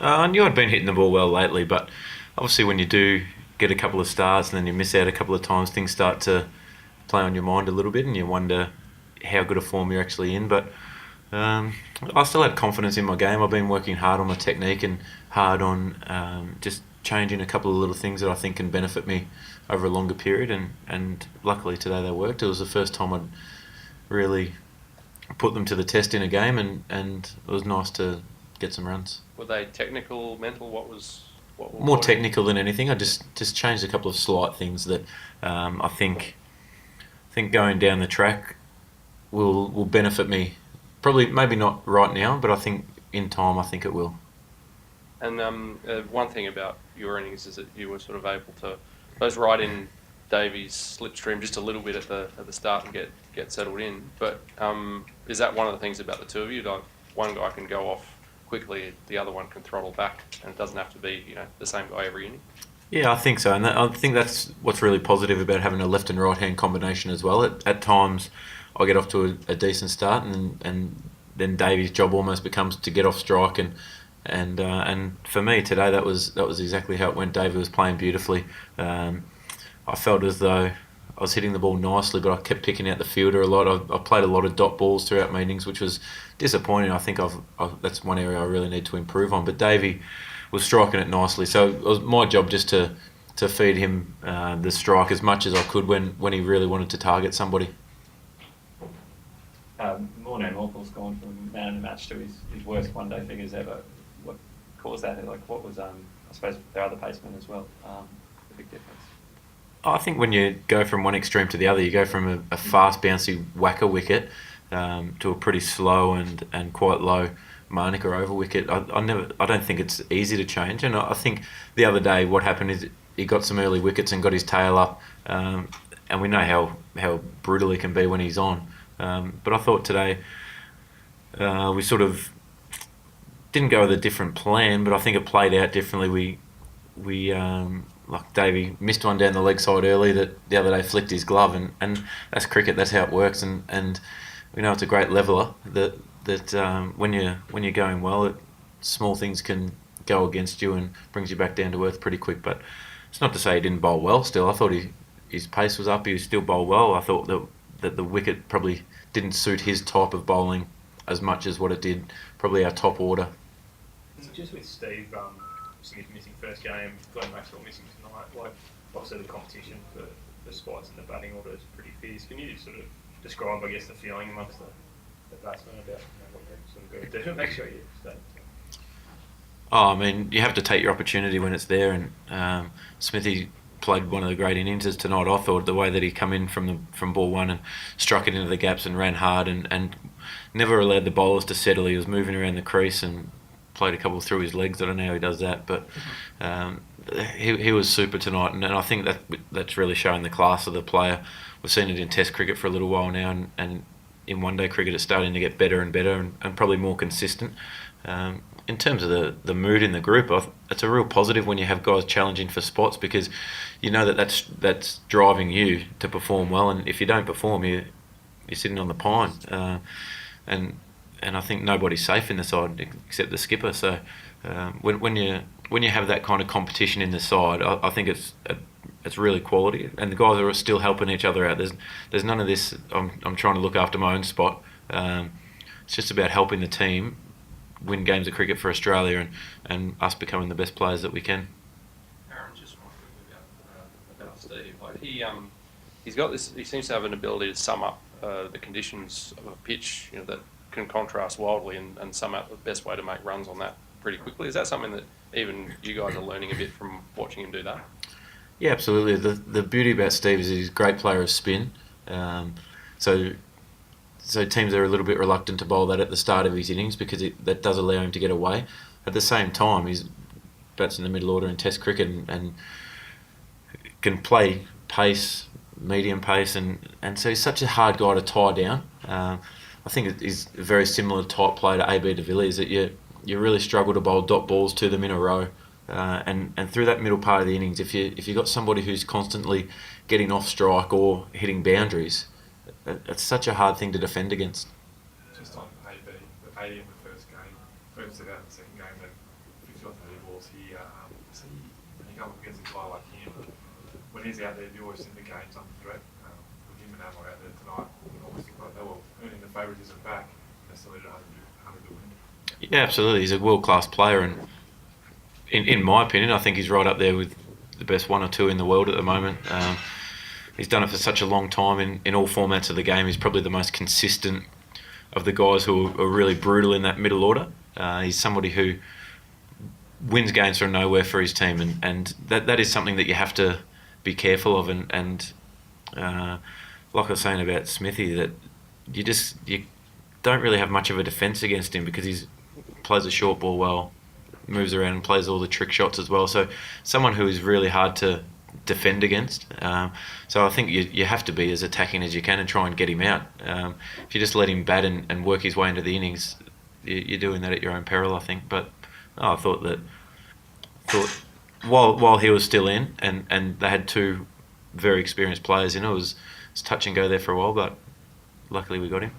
I knew I'd been hitting the ball well lately, but obviously when you do get a couple of starts and then you miss out a couple of times, things start to play on your mind a little bit, and you wonder how good a form you're actually in. But um, I still had confidence in my game. I've been working hard on my technique and hard on just changing a couple of little things that I think can benefit me over a longer period. And luckily today they worked. It was the first time I'd really put them to the test in a game, and it was nice to get some runs. Were they technical, mental? More technical than anything. I just changed a couple of slight things that I think going down the track will benefit me. Probably maybe not right now, but I think in time I think it will. And one thing about your innings is that you were sort of able to, I suppose, ride in Davies' slipstream just a little bit at the start and get settled in. But is that one of the things about the two of you? Like one guy can go off quickly, the other one can throttle back, and it doesn't have to be the same guy every inning. Yeah, I think so, and I think that's what's really positive about having a left and right hand combination as well. At times, I get off to a decent start, and then Davey's job almost becomes to get off strike, and for me today that was exactly how it went. Davey was playing beautifully. I felt as though I was hitting the ball nicely, but I kept picking out the fielder a lot. I played a lot of dot balls throughout meetings, which was disappointing. I think that's one area I really need to improve on. But Davey was striking it nicely, so it was my job just to feed him the strike as much as I could when he really wanted to target somebody. Morné Morkel's gone from man of the match to his worst one-day figures ever. What caused that? Like, what was I suppose there are other pacemen as well. The big difference. I think when you go from one extreme to the other, you go from a fast, bouncy whacker wicket to a pretty slow and quite low Manica over wicket. I don't think it's easy to change, and I think the other day what happened is he got some early wickets and got his tail up, and we know how brutal he can be when he's on. But I thought today we sort of didn't go with a different plan, but I think it played out differently. We like Davey missed one down the leg side early that the other day flicked his glove, and that's cricket. That's how it works, and we know it's a great leveler. That when you're going well, small things can go against you and brings you back down to earth pretty quick. But it's not to say he didn't bowl well. Still, I thought his pace was up. He was still bowled well. I thought that the wicket probably didn't suit his type of bowling as much as what it did probably our top order. So just with Steve Smith missing first game, Glenn Maxwell missing tonight, like obviously the competition for spots in the batting order is pretty fierce. Can you just sort of describe, I guess, the feeling amongst the batsmen about what you're sort of going to do to make sure you stay? Oh, I mean, you have to take your opportunity when it's there, and Smithy played one of the great innings tonight. I thought the way that he come in from ball one and struck it into the gaps and ran hard and never allowed the bowlers to settle. He was moving around the crease and played a couple through his legs. I don't know how he does that, but he was super tonight, and I think that's really showing the class of the player. We've seen it in Test cricket for a little while now, and in one-day cricket it's starting to get better and better and probably more consistent. In terms of the mood in the group, it's a real positive when you have guys challenging for spots, because you know that's driving you to perform well, and if you don't perform, you're sitting on the pine. And I think nobody's safe in the side except the skipper. So when you have that kind of competition in the side, I think it's really quality, and the guys are still helping each other out. There's none of this. I'm trying to look after my own spot. It's just about helping the team win games of cricket for Australia and us becoming the best players that we can. Aaron, just one thing about Steve. Like he's got this. He seems to have an ability to sum up the conditions of a pitch, that can contrast wildly and sum up the best way to make runs on that pretty quickly. Is that something that even you guys are learning a bit from watching him do that? Yeah, absolutely. The beauty about Steve is he's a great player of spin. So teams are a little bit reluctant to bowl that at the start of his innings because that does allow him to get away. At the same time, he's bats in the middle order in Test cricket and can play pace, medium pace, and so he's such a hard guy to tie down. I think he's a very similar type player to AB de Villiers, that you really struggle to bowl dot balls to them in a row. And through that middle part of the innings, if you got somebody who's constantly getting off strike or hitting boundaries, it's such a hard thing to defend against. Just on AB, the 80 in the first game, first set out in the second game, then 50 off see when you come up against a guy like him, when he's out there, you always think the game's under threat. With him and Amor out there tonight, it almost looked like they were earning the favouritism back. They still needed 100 to win. Yeah, absolutely. He's a world-class player, and in my opinion, I think he's right up there with the best one or two in the world at the moment. He's done it for such a long time in all formats of the game. He's probably the most consistent of the guys who are really brutal in that middle order. He's somebody who wins games from nowhere for his team, and that is something that you have to be careful of. And like I was saying about Smithy, that you don't really have much of a defence against him because he plays a short ball well, moves around and plays all the trick shots as well. So someone who is really hard to defend against. So I think you have to be as attacking as you can and try and get him out. If you just let him bat and work his way into the innings, you're doing that at your own peril, I think. But I thought while he was still in and they had two very experienced players in, it was touch and go there for a while, but luckily we got him.